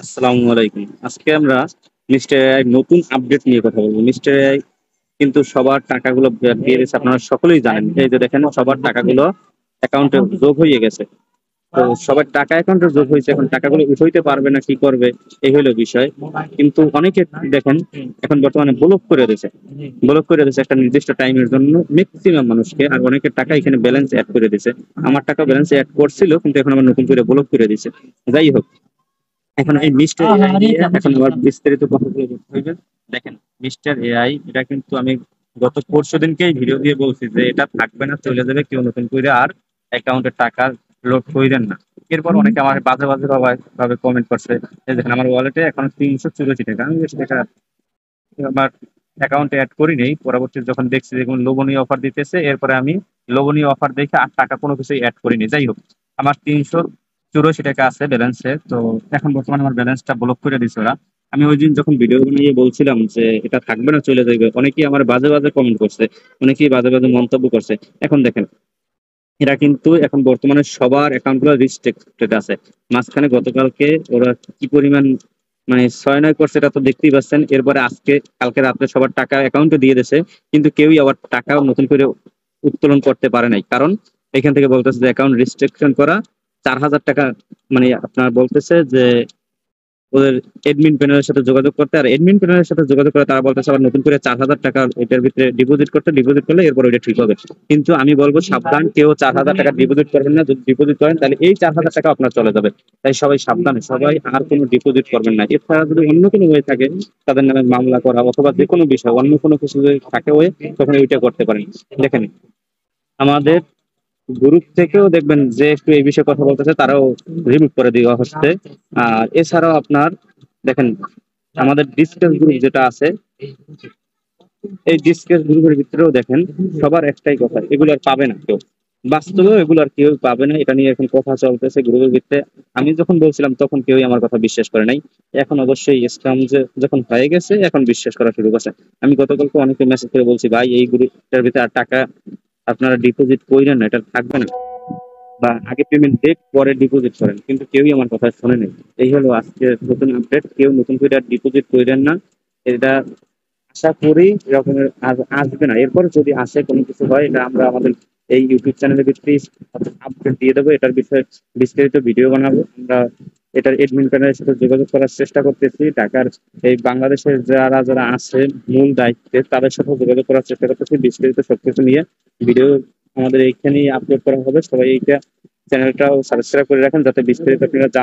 আসসালামু আলাইকুম। আজকে আমরা মিস্টার এআই নতুন আপডেট নিয়ে কথা বলবো। মিস্টার এআই কিন্তু সবার টাকাগুলো দিয়ে দিয়েছে, আপনারা সকলেই জানেন। এই যে দেখেন, সবার টাকাগুলো অ্যাকাউন্টে যোগ হয়ে গেছে। তো সবার টাকা অ্যাকাউন্টে যোগ হয়েছে, এখন টাকাগুলো উঠাইতে পারবে না, কি করবে এই হলো বিষয়। কিন্তু অনেকে দেখেন এখন বর্তমানে ব্লক করে দিয়েছে একটা নির্দিষ্ট টাইমের জন্য ম্যাক্সিমাম মানুষকে। আর অনেকের টাকা এখানে ব্যালেন্স অ্যাড করে দিয়েছে। আমার টাকা ব্যালেন্স অ্যাড করছিল, কিন্তু এখন আবার নতুন করে ব্লক করে দিয়েছে। যাই হোক, এখন এই মিস্টার এআই নিয়ে এখন আবার বিস্তারিত কথাগুলো বলতে হইবে। দেখেন, মিস্টার এআই এটা কিন্তু আমি গত পরশু দিনকেই ভিডিও দিয়ে বলছি যে এটা থাকবে না, চলে যাবে, কেউ নতুন করে আর অ্যাকাউন্টে টাকা লোড কইরেন না। এরপর অনেকে আমার বাজে বাজে ভাবে কমেন্ট করছে। এই দেখেন, আমার ওয়ালেটে এখন 384 টাকা, আমি বেশি টাকা আমার অ্যাকাউন্টে অ্যাড করি নেই। পরবর্তীতে যখন দেখছি যে কোনো লোভনীয় অফার দিতেছে, এরপরে আমি লোভনীয় অফার দেখে আর টাকা কোনো কিছুই অ্যাড করিনি। যাই হোক, আমার 384 টাকা আছে ব্যালেন্সে। তো এখন বর্তমানে আমার ব্যালেন্সটা ব্লক করে দিছে ওরা। আমি ওই দিন যখন ভিডিও বানিয়ে বলছিলাম যে এটা থাকবে না, চলে যাবে, অনেকেই আমার বাজে বাজে কমেন্ট করছে, অনেকেই বাজে বাজে মন্তব্য করছে। এখন দেখেন, এরা কিন্তু এখন বর্তমানে সবার অ্যাকাউন্ট গুলো রিস্ট্রিক্টেড আছে। মাঝখানে গতকালকে ওরা কি পরিমাণ মানে 6-9 করছে, এটা তো দেখতেই পাচ্ছেন। এরপরে কালকে রাত্রে সবার টাকা অ্যাকাউন্টে দিয়ে দিয়েছে, কিন্তু কেউই আবার টাকা নতুন করে উত্তোলন করতে পারে নাই। কারণ এখান থেকে বলতেছে যে অ্যাকাউন্ট রিস্ট্রিকশন করা। 4,000 টাকা মানে আপনার বলতেছে যে ওদের এডমিন প্যানেলের সাথে যোগাযোগ করতে, আর এডমিন প্যানেলের সাথে যোগাযোগ করে তারা বলতেছে আবার নতুন করে 4,000 টাকা এটার ভিতরে ডিপোজিট করতে, ডিপোজিট করলে এরপর ওইটা ঠিক হবে। কিন্তু আমি বলবো সাবধান, কেউ 4,000 টাকা ডিপোজিট করবেন না। যদি ডিপোজিট করেন তাহলে এই 4,000 টাকা আপনার চলে যাবে। তাই সবাই সাবধান, সবাই আর কোনো ডিপোজিট করবেন না। এছাড়া যদি অন্য কোনো হয়ে থাকে, তাদের নামে মামলা করা অথবা যে কোনো বিষয় অন্য কোনো কিছু যদি থাকে হয়ে, তখন ওইটা করতে পারেন। দেখেন, আমাদের গ্রুপ থেকেও দেখবেন যে একটু এই বিষয়ে কথা বলতেছে, তারাও রিমুভ করে দেওয়া হচ্ছে। আর এছাড়াও আপনার দেখেন, আমাদের ডিসকাস গ্রুপ যেটা আছে, এই ডিসকাস গ্রুপের ভিতরেও দেখেন সবার একটাই কথা, এগুলো আর পাবে না কেউ। বাস্তবেও এগুলো আর কেউ পাবে না, এটা নিয়ে এখন কথা চলতেছে গ্রুপের ভিতরে। আমি যখন বলছিলাম তখন কেউই আমার কথা বিশ্বাস করে নাই। এখন অবশ্যই স্ক্যাম যে যখন হয়ে গেছে, এখন বিশ্বাস করা শুরু করছে। আমি গতকালকে অনেকে মেসেজ করে বলছি, ভাই এই গ্রুপটার ভিতরে আর টাকা আপনারা ডিপোজিট কইরেন না, এটা থাকবে না, বা আগে পেমেন্ট ডেট পরে ডিপোজিট করেন, কিন্তু কেউই আমার কথা শোনে নাই। এই হলো আজকে নতুন আপডেট, কেউ নতুন করে আর ডিপোজিট করেন না। এটা আশা করি এরকমের আসবে না। এরপর যদি আসে কোনো কিছু হয়, এটা আমরা আমাদের এই ইউটিউব চ্যানেলের ভিত্তি আপডেট দিয়ে দেবো। এটার বিষয়ে বিস্তারিত ভিডিও বানাবো আমরা। এটার এডমিন প্যানেলের সাথে যোগাযোগ করার চেষ্টা করতেছি। ঢাকার এই বাংলাদেশের যারা যারা আছে মূল দায়িত্বে, তাদের সাথে যোগাযোগ করার চেষ্টা করতেছি। বিস্তারিত সবকিছু নিয়ে ভিডিও আমাদের এইখানেই আপলোড করা হবে। সবাই এইটা চ্যানেলটাও সাবস্ক্রাইব করে রাখেন, যাতে বিস্তারিত আপনারা জানতে